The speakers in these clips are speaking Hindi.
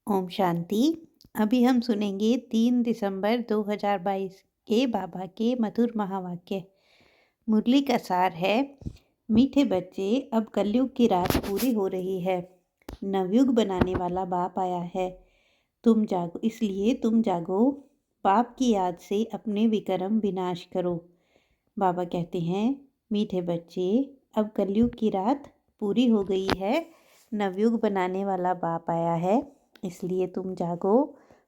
ओम शांति। अभी हम सुनेंगे 3 दिसंबर 2022 के बाबा के मधुर महावाक्य। मुरली का सार है, मीठे बच्चे, अब कलयुग की रात पूरी हो रही है। नवयुग बनाने वाला बाप आया है। तुम जागो, इसलिए तुम जागो, बाप की याद से अपने विक्रम विनाश करो। बाबा कहते हैं, मीठे बच्चे, अब कलयुग की रात पूरी हो गई है। नवयुग बनाने वाला बाप आया है, इसलिए तुम जागो,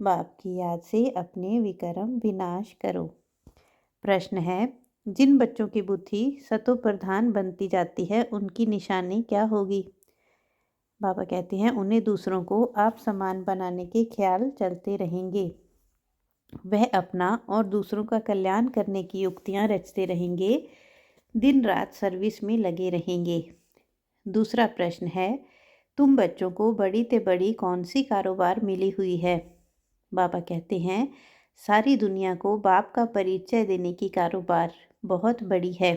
बाप की याद से अपने विक्रम विनाश करो। प्रश्न है, जिन बच्चों की बुद्धि सतो प्रधान बनती जाती है उनकी निशानी क्या होगी? बाबा कहते हैं, उन्हें दूसरों को आप समान बनाने के ख्याल चलते रहेंगे। वह अपना और दूसरों का कल्याण करने की युक्तियां रचते रहेंगे, दिन रात सर्विस में लगे रहेंगे। दूसरा प्रश्न है, तुम बच्चों को बड़ी ते बड़ी कौन सी कारोबार मिली हुई है? बाबा कहते हैं, सारी दुनिया को बाप का परिचय देने की कारोबार बहुत बड़ी है।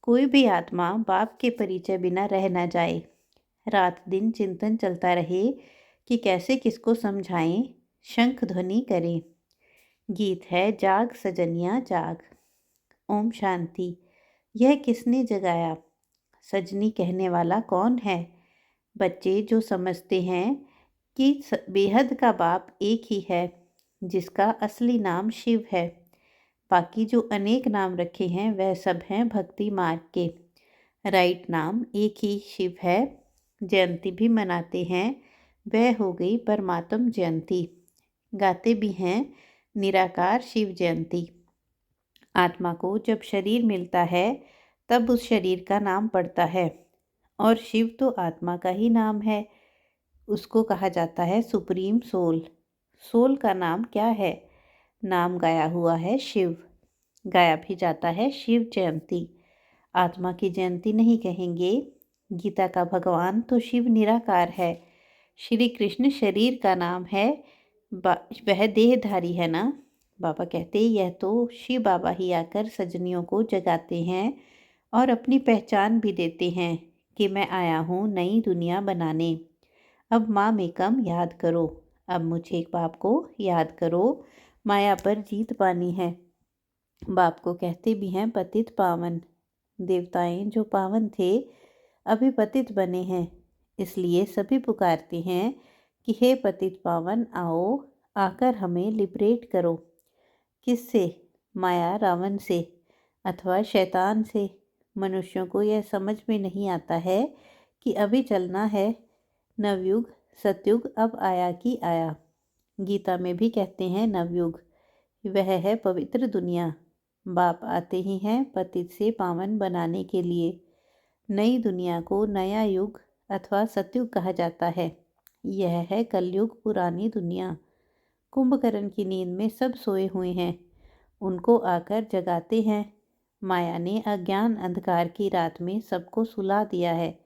कोई भी आत्मा बाप के परिचय बिना रह ना जाए। रात दिन चिंतन चलता रहे कि कैसे किसको समझाएं, शंख ध्वनि करें। गीत है, जाग सजनिया जाग। ओम शांति। यह किसने जगाया? सजनी कहने वाला कौन है? बच्चे जो समझते हैं कि बेहद का बाप एक ही है, जिसका असली नाम शिव है। बाकी जो अनेक नाम रखे हैं वह सब हैं भक्ति मार्ग के। राइट नाम एक ही शिव है। जयंती भी मनाते हैं, वह हो गई परमात्म जयंती। गाते भी हैं निराकार शिव जयंती। आत्मा को जब शरीर मिलता है तब उस शरीर का नाम पड़ता है, और शिव तो आत्मा का ही नाम है। उसको कहा जाता है सुप्रीम सोल। सोल का नाम क्या है? नाम गाया हुआ है शिव। गाया भी जाता है शिव जयंती। आत्मा की जयंती नहीं कहेंगे। गीता का भगवान तो शिव निराकार है। श्री कृष्ण शरीर का नाम है, वह देहधारी है ना। बाबा कहते, यह तो शिव बाबा ही आकर सजनियों को जगाते हैं और अपनी पहचान भी देते हैं कि मैं आया हूँ नई दुनिया बनाने। अब माँ में कम याद करो, अब मुझे एक बाप को याद करो, माया पर जीत पानी है। बाप को कहते भी हैं पतित पावन। देवताएं जो पावन थे अभी पतित बने हैं, इसलिए सभी पुकारते हैं कि हे पतित पावन आओ, आकर हमें लिबरेट करो। किससे? माया रावण से अथवा शैतान से। मनुष्यों को यह समझ में नहीं आता है कि अभी चलना है नवयुग, सतयुग अब आया कि आया। गीता में भी कहते हैं नवयुग, वह है पवित्र दुनिया। बाप आते ही हैं पतित से पावन बनाने के लिए। नई दुनिया को नया युग अथवा सतयुग कहा जाता है। यह है कलयुग, पुरानी दुनिया। कुंभकर्ण की नींद में सब सोए हुए हैं, उनको आकर जगाते हैं। माया ने अज्ञान अंधकार की रात में सबको सुला दिया है।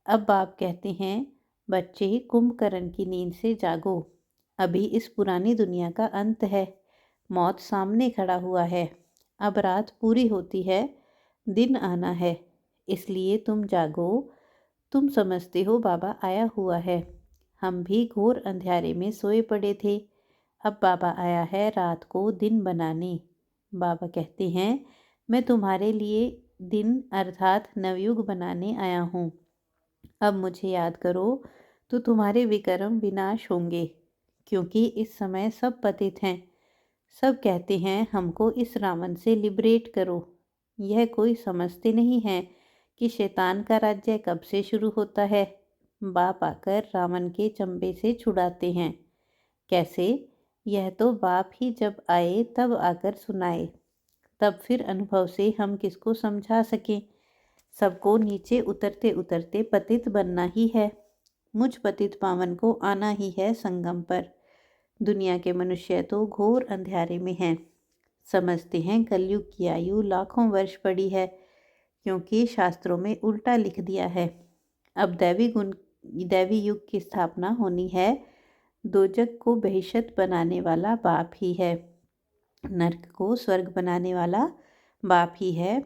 अब बाप कहते हैं, बच्चे कुंभकर्ण की नींद से जागो, अभी इस पुरानी दुनिया का अंत है। मौत सामने खड़ा हुआ है। अब रात पूरी होती है, दिन आना है, इसलिए तुम जागो। तुम समझते हो बाबा आया हुआ है। हम भी घोर अंधेरे में सोए पड़े थे। अब बाबा आया है रात को दिन बनाने। बाबा कहते हैं, मैं तुम्हारे लिए दिन अर्थात नवयुग बनाने आया हूँ। अब मुझे याद करो तो तुम्हारे विक्रम विनाश होंगे, क्योंकि इस समय सब पतित हैं। सब कहते हैं हमको इस रावण से लिबरेट करो। यह कोई समझते नहीं हैं कि शैतान का राज्य कब से शुरू होता है। बाप आकर रावण के चंबे से छुड़ाते हैं। कैसे? यह तो बाप ही जब आए तब आकर सुनाए, तब फिर अनुभव से हम किसको समझा सकें। सबको नीचे उतरते उतरते पतित बनना ही है। मुझ पतित पावन को आना ही है संगम पर। दुनिया के मनुष्य तो घोर अंधेरे में हैं। समझते हैं कलयुग की आयु लाखों वर्ष पड़ी है, क्योंकि शास्त्रों में उल्टा लिख दिया है। अब दैवी युग की स्थापना होनी है। दोजक को बहिश्त बनाने वाला बाप ही है, नरक को स्वर्ग बनाने वाला बाप ही है।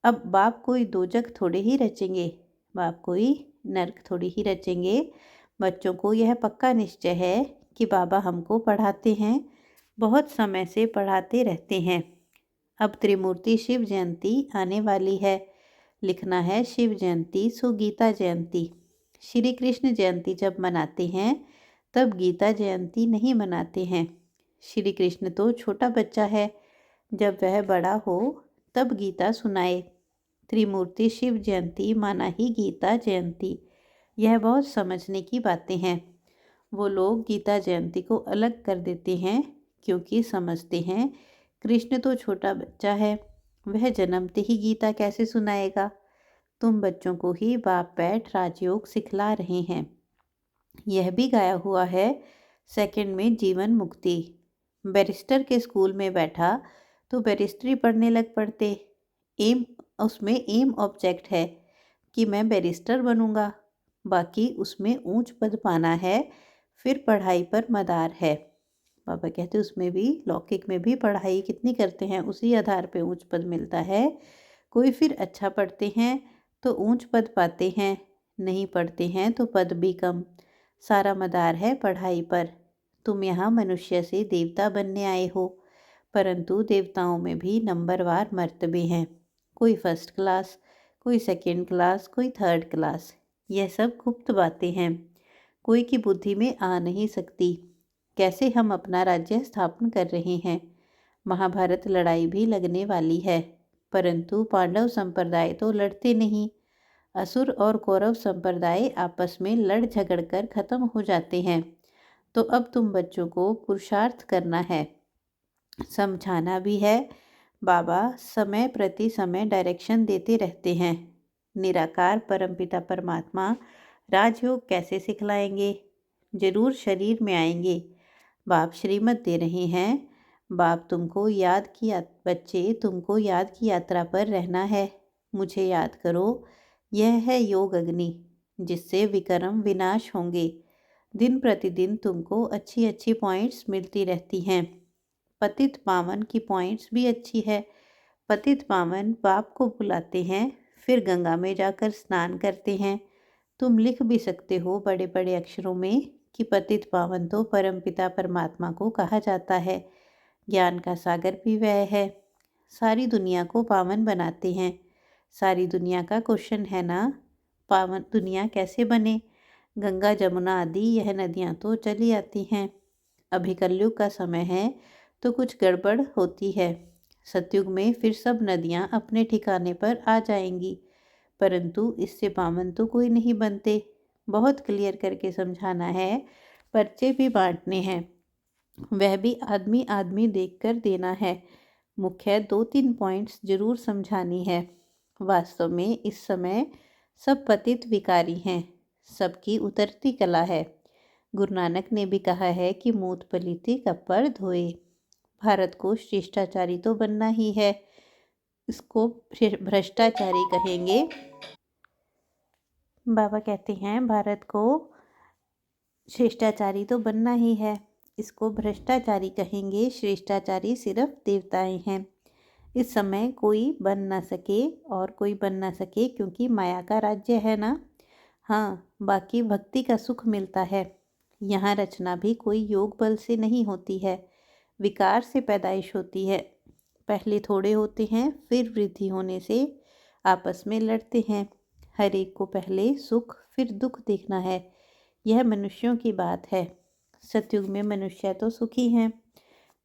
अब बाप कोई दोजक थोड़े ही रचेंगे, बाप कोई नरक थोड़ी ही रचेंगे। बच्चों को यह पक्का निश्चय है कि बाबा हमको पढ़ाते हैं, बहुत समय से पढ़ाते रहते हैं। अब त्रिमूर्ति शिव जयंती आने वाली है। लिखना है शिव जयंती सो गीता जयंती। श्री कृष्ण जयंती जब मनाते हैं तब गीता जयंती नहीं मनाते हैं। श्री कृष्ण तो छोटा बच्चा है, जब वह बड़ा हो तब गीता सुनाए। त्रिमूर्ति शिव जयंती माना ही गीता जयंती। यह बहुत समझने की बातें हैं। वो लोग गीता जयंती को अलग कर देते हैं क्योंकि समझते हैं कृष्ण तो छोटा बच्चा है, वह जन्मते ही गीता कैसे सुनाएगा। तुम बच्चों को ही बाप बैठ राजयोग सिखला रहे हैं। यह भी गाया हुआ है सेकंड में जीवन मुक्ति। बैरिस्टर के स्कूल में बैठा तो बैरिस्ट्री पढ़ने लग पड़ते। एम उसमें एम ऑब्जेक्ट है कि मैं बैरिस्टर बनूंगा, बाकी उसमें ऊंच पद पाना है, फिर पढ़ाई पर मदार है। बाबा कहते उसमें भी लौकिक में भी पढ़ाई कितनी करते हैं उसी आधार पे ऊंच पद मिलता है। कोई फिर अच्छा पढ़ते हैं तो ऊंच पद पाते हैं, नहीं पढ़ते हैं तो पद भी कम। सारा मदार है पढ़ाई पर। तुम यहाँ मनुष्य से देवता बनने आए हो, परंतु देवताओं में भी नंबरवार मर्तबे हैं। कोई फर्स्ट क्लास, कोई सेकंड क्लास, कोई थर्ड क्लास। यह सब गुप्त बातें हैं, कोई की बुद्धि में आ नहीं सकती। कैसे हम अपना राज्य स्थापन कर रहे हैं। महाभारत लड़ाई भी लगने वाली है, परंतु पांडव संप्रदाय तो लड़ते नहीं। असुर और कौरव संप्रदाय आपस में लड़ झगड़ कर खत्म हो जाते हैं। तो अब तुम बच्चों को पुरुषार्थ करना है, समझाना भी है। बाबा समय प्रति समय डायरेक्शन देते रहते हैं। निराकार परमपिता परमात्मा राजयोग कैसे सिखलाएंगे। जरूर शरीर में आएंगे। बाप श्रीमत दे रहे हैं। बाप तुमको याद की बच्चे तुमको याद की यात्रा पर रहना है। मुझे याद करो। यह है योग अग्नि, जिससे विकर्म विनाश होंगे। दिन प्रतिदिन तुमको अच्छी अच्छी पॉइंट्स मिलती रहती हैं। पतित पावन की पॉइंट्स भी अच्छी है। पतित पावन बाप को बुलाते हैं, फिर गंगा में जाकर स्नान करते हैं। तुम लिख भी सकते हो बड़े बड़े अक्षरों में कि पतित पावन तो परमपिता परमात्मा को कहा जाता है। ज्ञान का सागर भी वह है। सारी दुनिया को पावन बनाते हैं। सारी दुनिया का क्वेश्चन है ना, पावन दुनिया कैसे बने। गंगा जमुना आदि यह नदियाँ तो चली आती हैं। अभी कलयुग का समय है तो कुछ गड़बड़ होती है। सतयुग में फिर सब नदियाँ अपने ठिकाने पर आ जाएंगी, परंतु इससे पावन तो कोई नहीं बनते। बहुत क्लियर करके समझाना है। पर्चे भी बांटने हैं, वह भी आदमी आदमी देखकर देना है। मुख्य 2-3 पॉइंट्स जरूर समझानी है। वास्तव में इस समय सब पतित विकारी हैं, सबकी उतरती कला है। गुरु नानक ने भी कहा है कि मूत पलीती कपड़ धोए। भारत को शिष्टाचारी तो बनना ही है, इसको भ्रष्टाचारी कहेंगे। बाबा कहते हैं भारत को शिष्टाचारी तो बनना ही है, इसको भ्रष्टाचारी कहेंगे। श्रेष्ठाचारी सिर्फ देवताएं हैं। इस समय कोई बन ना सके और कोई बन ना सके, क्योंकि माया का राज्य है ना। हाँ, बाकी भक्ति का सुख मिलता है। यहाँ रचना भी कोई योग बल से नहीं होती है, विकार से पैदाइश होती है। पहले थोड़े होते हैं, फिर वृद्धि होने से आपस में लड़ते हैं। हर एक को पहले सुख फिर दुख देखना है। यह मनुष्यों की बात है। सतयुग में मनुष्य तो सुखी हैं,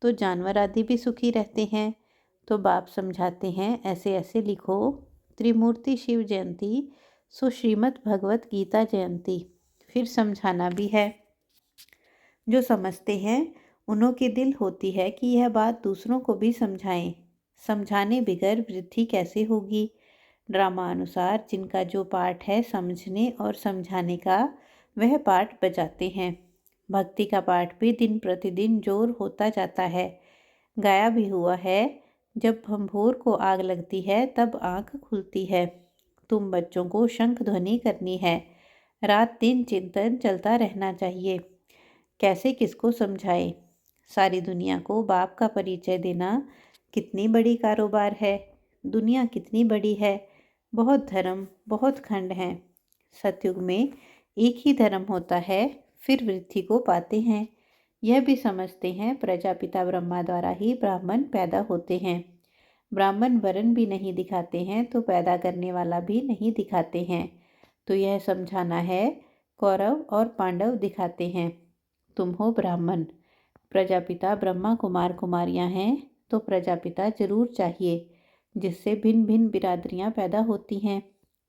तो जानवर आदि भी सुखी रहते हैं। तो बाप समझाते हैं ऐसे ऐसे लिखो। त्रिमूर्ति शिव जयंती सो श्रीमद् भगवत गीता जयंती। फिर समझाना भी है। जो समझते हैं उन्हों के दिल होती है कि यह बात दूसरों को भी समझाएं। समझाने बिगर वृद्धि कैसे होगी। ड्रामा अनुसार जिनका जो पाठ है समझने और समझाने का, वह पाठ बजाते हैं। भक्ति का पाठ भी दिन प्रतिदिन जोर होता जाता है। गाया भी हुआ है, जब भंभोर को आग लगती है तब आँख खुलती है। तुम बच्चों को शंख ध्वनि करनी है। रात दिन चिंतन चलता रहना चाहिए। कैसे किसको समझाए। सारी दुनिया को बाप का परिचय देना कितनी बड़ी कारोबार है। दुनिया कितनी बड़ी है, बहुत धर्म बहुत खंड हैं। सतयुग में एक ही धर्म होता है, फिर वृद्धि को पाते हैं। यह भी समझते हैं प्रजापिता ब्रह्मा द्वारा ही ब्राह्मण पैदा होते हैं। ब्राह्मण वरण भी नहीं दिखाते हैं तो पैदा करने वाला भी नहीं दिखाते हैं। तो यह समझाना है, कौरव और पांडव दिखाते हैं। तुम हो ब्राह्मण, प्रजापिता ब्रह्मा कुमार कुमारियां हैं, तो प्रजापिता जरूर चाहिए, जिससे भिन्न भिन्न बिरादरियां पैदा होती हैं।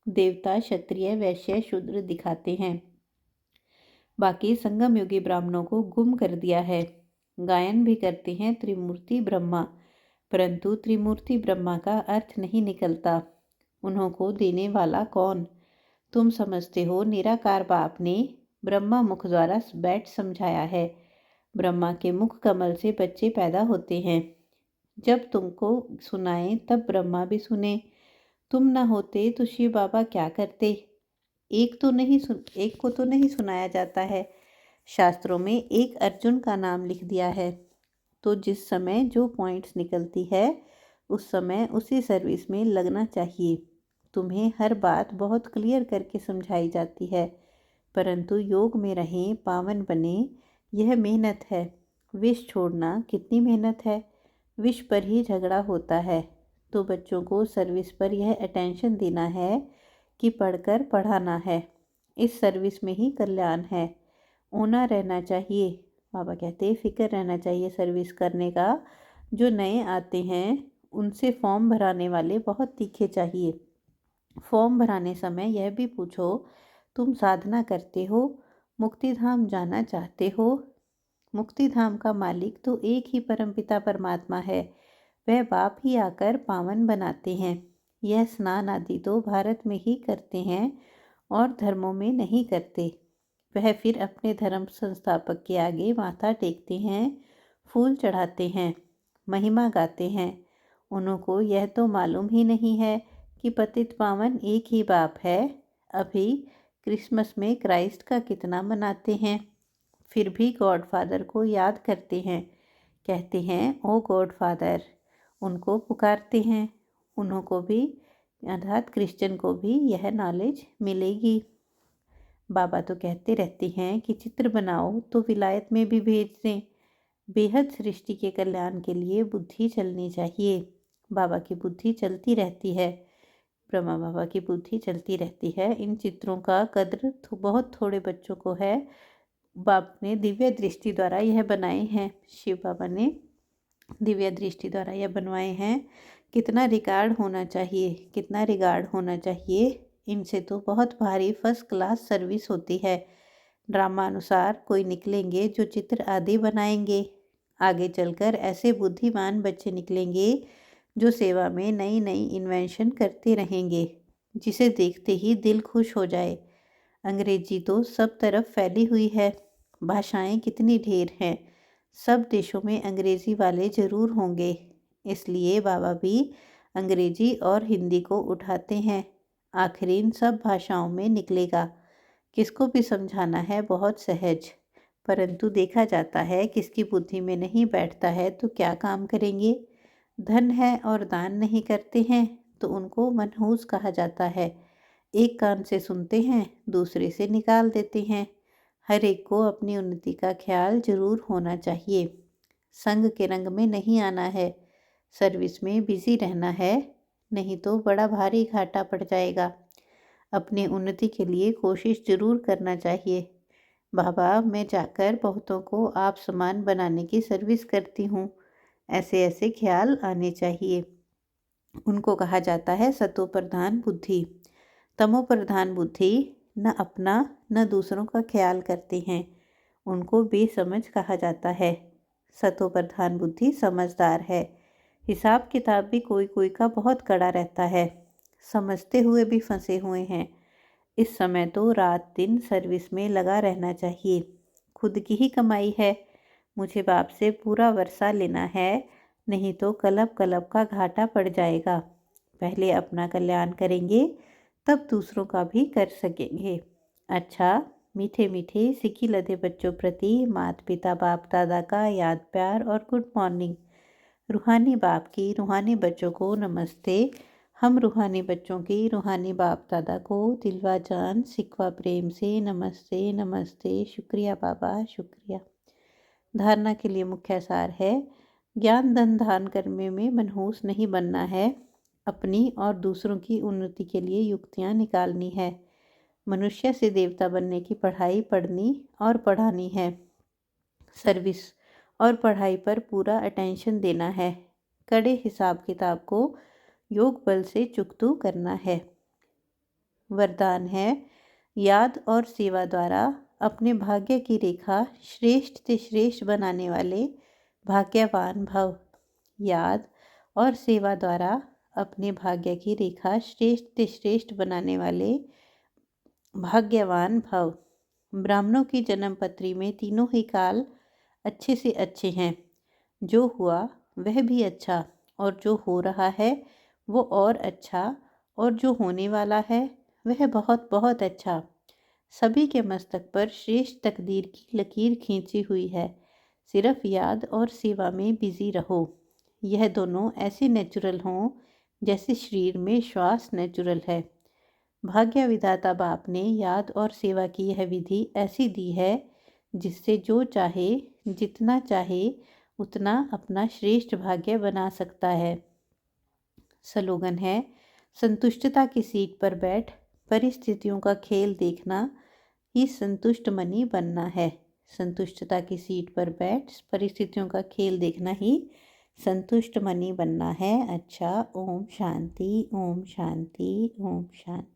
देवता क्षत्रिय वैश्य शूद्र दिखाते हैं। बाकी संगम युगी ब्राह्मणों को गुम कर दिया है। गायन भी करते हैं त्रिमूर्ति ब्रह्मा, परंतु त्रिमूर्ति ब्रह्मा का अर्थ नहीं निकलता। उन्हों को देने वाला कौन? तुम समझते हो निराकार बाप ने ब्रह्मा मुख द्वारा बैठ समझाया है। ब्रह्मा के मुख कमल से बच्चे पैदा होते हैं। जब तुमको सुनाए तब ब्रह्मा भी सुने। तुम न होते तो शिव बाबा क्या करते? एक को तो नहीं सुनाया जाता है। शास्त्रों में एक अर्जुन का नाम लिख दिया है, तो जिस समय जो पॉइंट्स निकलती है उस समय उसी सर्विस में लगना चाहिए। तुम्हें हर बात बहुत क्लियर करके समझाई जाती है, परंतु योग में रहें, पावन बने, यह मेहनत है। विष छोड़ना कितनी मेहनत है। विष पर ही झगड़ा होता है। तो बच्चों को सर्विस पर यह अटेंशन देना है कि पढ़कर पढ़ाना है। इस सर्विस में ही कल्याण है। ऊना रहना चाहिए। बाबा कहते फिक्र रहना चाहिए सर्विस करने का। जो नए आते हैं उनसे फॉर्म भराने वाले बहुत तीखे चाहिए। फॉर्म भराने समय यह भी पूछो, तुम साधना करते हो, मुक्ति धाम जाना चाहते हो? मुक्ति धाम का मालिक तो एक ही परमपिता परमात्मा है। वह बाप ही आकर पावन बनाते हैं। यह स्नान आदि तो भारत में ही करते हैं और धर्मों में नहीं करते। वह फिर अपने धर्म संस्थापक के आगे माथा टेकते हैं, फूल चढ़ाते हैं, महिमा गाते हैं। उनको यह तो मालूम ही नहीं है कि पतित पावन एक ही बाप है। अभी क्रिसमस में क्राइस्ट का कितना मनाते हैं, फिर भी गॉड फादर को याद करते हैं। कहते हैं ओ गॉड फादर, उनको पुकारते हैं। उन्हों को भी अर्थात क्रिश्चियन को भी यह नॉलेज मिलेगी। बाबा तो कहते रहते हैं कि चित्र बनाओ तो विलायत में भी भेज दें। बेहद सृष्टि के कल्याण के लिए बुद्धि चलनी चाहिए। बाबा की बुद्धि चलती रहती है, ब्रह्मा बाबा की बुद्धि चलती रहती है। इन चित्रों का कद्र तो बहुत थोड़े बच्चों को है। बाप ने दिव्य दृष्टि द्वारा यह बनाए हैं, शिव बाबा ने दिव्य दृष्टि द्वारा यह बनवाए हैं। कितना रिकॉर्ड होना चाहिए, कितना रिगार्ड होना चाहिए। इनसे तो बहुत भारी फर्स्ट क्लास सर्विस होती है। ड्रामा अनुसार कोई निकलेंगे जो चित्र आदि बनाएंगे। आगे चलकर ऐसे बुद्धिमान बच्चे निकलेंगे जो सेवा में नई नई इन्वेंशन करते रहेंगे, जिसे देखते ही दिल खुश हो जाए। अंग्रेजी तो सब तरफ फैली हुई है। भाषाएं कितनी ढेर हैं। सब देशों में अंग्रेजी वाले ज़रूर होंगे। इसलिए बाबा भी अंग्रेजी और हिंदी को उठाते हैं। आखिरीन सब भाषाओं में निकलेगा। किसको भी समझाना है बहुत सहज, परंतु देखा जाता है किसकी बुद्धि में नहीं बैठता है तो क्या काम करेंगे। धन है और दान नहीं करते हैं तो उनको मनहूस कहा जाता है। एक कान से सुनते हैं, दूसरे से निकाल देते हैं। हर एक को अपनी उन्नति का ख्याल जरूर होना चाहिए। संग के रंग में नहीं आना है, सर्विस में बिजी रहना है, नहीं तो बड़ा भारी घाटा पड़ जाएगा। अपनी उन्नति के लिए कोशिश जरूर करना चाहिए। बाबा, मैं जाकर बहुतों को आप समान बनाने की सर्विस करती हूँ, ऐसे ऐसे ख्याल आने चाहिए। उनको कहा जाता है सतो प्रधान बुद्धि। तमो प्रधान बुद्धि न अपना न दूसरों का ख्याल करते हैं, उनको बेसमझ कहा जाता है। सतो प्रधान बुद्धि समझदार है। हिसाब किताब भी कोई कोई का बहुत कड़ा रहता है, समझते हुए भी फंसे हुए हैं। इस समय तो रात दिन सर्विस में लगा रहना चाहिए। खुद की ही कमाई है, मुझे बाप से पूरा वर्षा लेना है, नहीं तो कलब कलब का घाटा पड़ जाएगा। पहले अपना कल्याण करेंगे तब दूसरों का भी कर सकेंगे। अच्छा, मीठे मीठे सिकी लदे बच्चों प्रति माता पिता बाप दादा का याद प्यार और गुड मॉर्निंग। रूहानी बाप की रूहानी बच्चों को नमस्ते। हम रूहानी बच्चों की रूहानी बाप दादा को दिलवा जान सिकवा प्रेम से नमस्ते नमस्ते, शुक्रिया बाबा शुक्रिया। धारणा के लिए मुख्य सार है, ज्ञान धन धारण करने में मनहूस नहीं बनना है, अपनी और दूसरों की उन्नति के लिए युक्तियाँ निकालनी है। मनुष्य से देवता बनने की पढ़ाई पढ़नी और पढ़ानी है। सर्विस और पढ़ाई पर पूरा अटेंशन देना है। कड़े हिसाब किताब को योग बल से चुकतू करना है। वरदान है, याद और सेवा द्वारा अपने भाग्य की रेखा श्रेष्ठ से श्रेष्ठ बनाने वाले भाग्यवान भव। याद और सेवा द्वारा अपने भाग्य की रेखा श्रेष्ठ से श्रेष्ठ बनाने वाले भाग्यवान भव। ब्राह्मणों की जन्म पत्री में तीनों ही काल अच्छे से अच्छे हैं। जो हुआ वह भी अच्छा, और जो हो रहा है वो और अच्छा, और जो होने वाला है वह बहुत बहुत अच्छा। सभी के मस्तक पर श्रेष्ठ तकदीर की लकीर खींची हुई है। सिर्फ याद और सेवा में बिजी रहो। यह दोनों ऐसे नेचुरल हों जैसे शरीर में श्वास नेचुरल है। भाग्य विधाता बाप ने याद और सेवा की यह विधि ऐसी दी है जिससे जो चाहे जितना चाहे उतना अपना श्रेष्ठ भाग्य बना सकता है। स्लोगन है, संतुष्टता की सीट पर बैठ परिस्थितियों का खेल देखना ही संतुष्ट मनी बनना है। संतुष्टता की सीट पर बैठ परिस्थितियों का खेल देखना ही संतुष्ट मनी बनना है। अच्छा, ओम शांति, ओम शांति, ओम शांति।